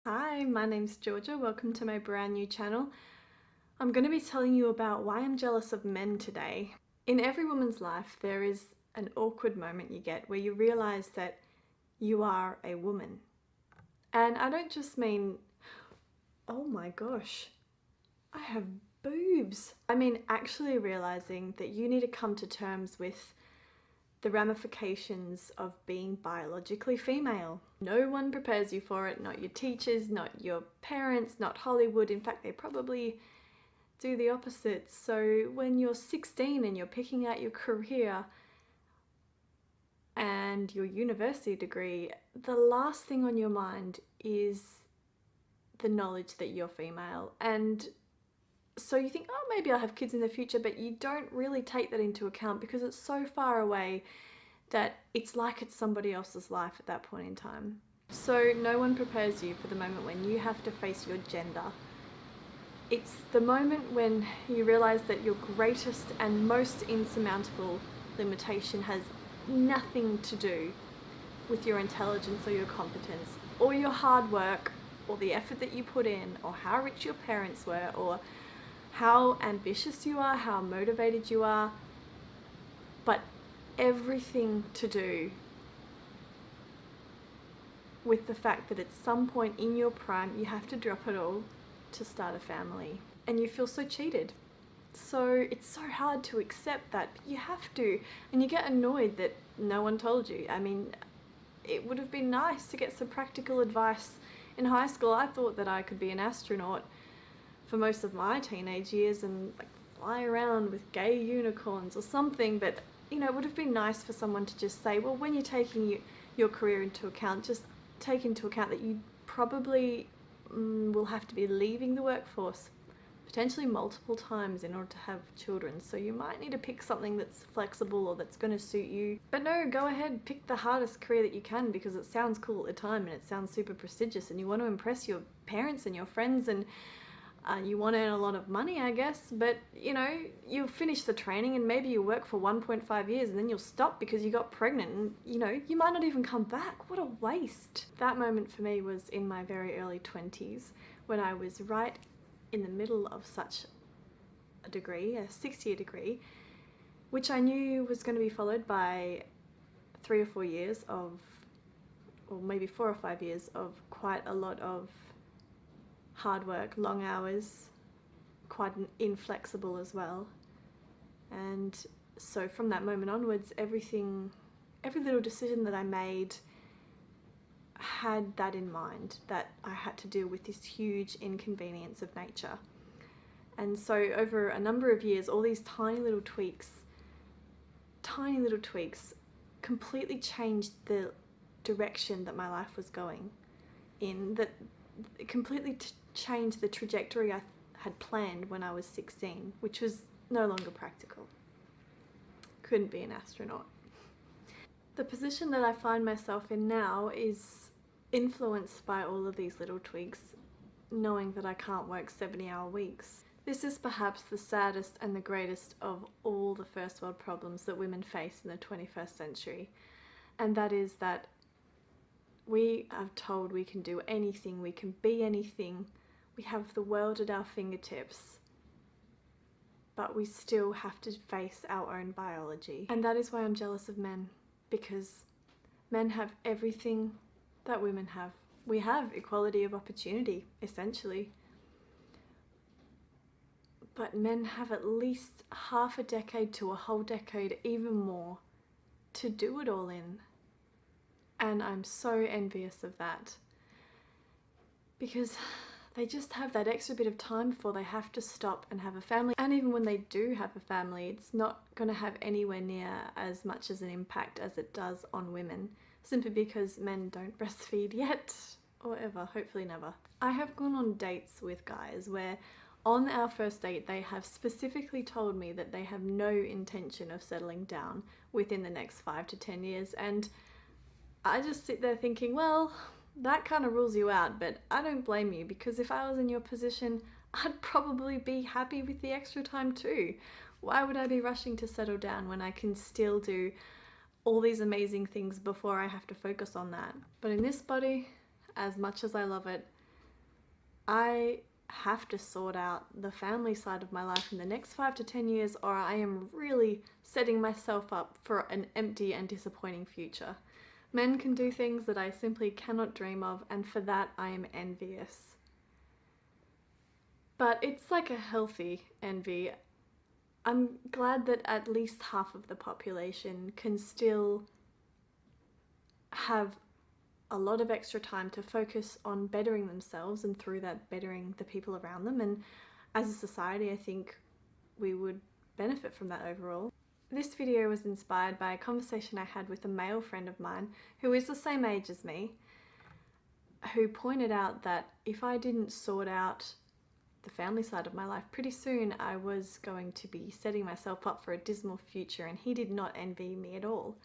Hi, my name's Georgia. Welcome to my brand new channel. I'm going to be telling you about why I'm jealous of men today. In every woman's life, there is an awkward moment you get where you realize that you are a woman. And I don't just mean, oh my gosh, I have boobs. I mean actually realizing that you need to come to terms with the ramifications of being biologically female. No one prepares you for it, not your teachers, not your parents, not Hollywood. In fact, they probably do the opposite. So when you're 16 and you're picking out your career and your university degree, the last thing on your mind is the knowledge that you're female. And so you think, oh, maybe I'll have kids in the future, but you don't really take that into account because it's so far away that it's like it's somebody else's life at that point in time. So no one prepares you for the moment when you have to face your gender. It's the moment when you realize that your greatest and most insurmountable limitation has nothing to do with your intelligence or your competence or your hard work or the effort that you put in or how rich your parents were or how ambitious you are, how motivated you are, but everything to do with the fact that at some point in your prime you have to drop it all to start a family. And you feel so cheated. So it's so hard to accept that, but you have to. And you get annoyed that no one told you. I mean, it would have been nice to get some practical advice. In high school, I thought that I could be an astronaut for most of my teenage years and like fly around with gay unicorns or something, but you know, it would have been nice for someone to just say, well, when you're taking your career into account, just take into account that you probably will have to be leaving the workforce potentially multiple times in order to have children. So you might need to pick something that's flexible or that's going to suit you. But no, go ahead, pick the hardest career that you can because it sounds cool at the time and it sounds super prestigious and you want to impress your parents and your friends and you want to earn a lot of money, I guess, but you know, you'll finish the training and maybe you work for 1.5 years and then you'll stop because you got pregnant and you know, you might not even come back. What a waste. That moment for me was in my very early 20s when I was right in the middle of such a degree, a 6-year degree, which I knew was going to be followed by 3 or 4 years of, or maybe 4 or 5 years of quite a lot of hard work, long hours, quite inflexible as well. And so from that moment onwards, every little decision that I made had that in mind, that I had to deal with this huge inconvenience of nature. And so over a number of years, all these tiny little tweaks completely changed the direction that my life was going in, that it completely changed the trajectory I had planned when I was 16, which was no longer practical. Couldn't be an astronaut. The position that I find myself in now is influenced by all of these little tweaks, knowing that I can't work 70-hour weeks. This is perhaps the saddest and the greatest of all the first world problems that women face in the 21st century, and that is that we are told we can do anything, we can be anything, we have the world at our fingertips, but we still have to face our own biology. And that is why I'm jealous of men, because men have everything that women have. We have equality of opportunity, essentially. But men have at least half a decade to a whole decade, even more, to do it all in. And I'm so envious of that because they just have that extra bit of time before they have to stop and have a family. And even when they do have a family, it's not going to have anywhere near as much as an impact as it does on women, simply because men don't breastfeed yet, or ever, hopefully never. I have gone on dates with guys where on our first date they have specifically told me that they have no intention of settling down within the next 5 to 10 years, and I just sit there thinking, well, that kind of rules you out, but I don't blame you, because if I was in your position, I'd probably be happy with the extra time too. Why would I be rushing to settle down when I can still do all these amazing things before I have to focus on that? But in this body, as much as I love it, I have to sort out the family side of my life in the next 5 to 10 years, or I am really setting myself up for an empty and disappointing future. Men can do things that I simply cannot dream of, and for that I am envious. But it's like a healthy envy. I'm glad that at least half of the population can still have a lot of extra time to focus on bettering themselves, and through that bettering the people around them. And as a society, I think we would benefit from that overall. This video was inspired by a conversation I had with a male friend of mine who is the same age as me, who pointed out that if I didn't sort out the family side of my life, pretty soon I was going to be setting myself up for a dismal future, and he did not envy me at all.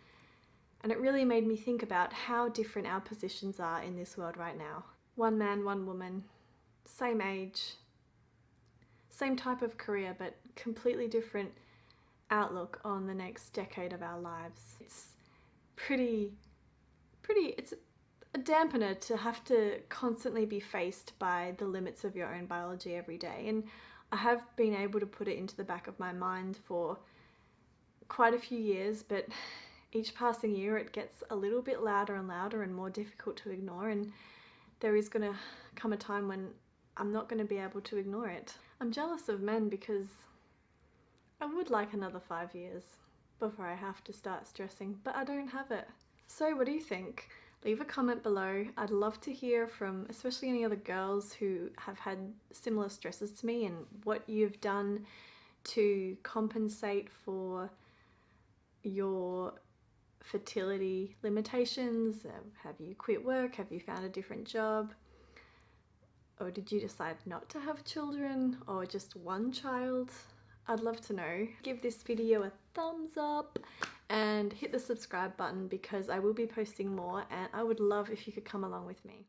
And it really made me think about how different our positions are in this world right now. One man, one woman, same age, same type of career, but completely different outlook on the next decade of our lives. It's it's a dampener to have to constantly be faced by the limits of your own biology every day. And I have been able to put it into the back of my mind for quite a few years, but each passing year it gets a little bit louder and louder and more difficult to ignore, and there is going to come a time when I'm not going to be able to ignore it. I'm jealous of men because I would like another 5 years before I have to start stressing, but I don't have it. So what do you think? Leave a comment below. I'd love to hear from especially any other girls who have had similar stresses to me, and what you've done to compensate for your fertility limitations. Have you quit work? Have you found a different job? Or did you decide not to have children, or just one child? I'd love to know. Give this video a thumbs up and hit the subscribe button, because I will be posting more, and I would love if you could come along with me.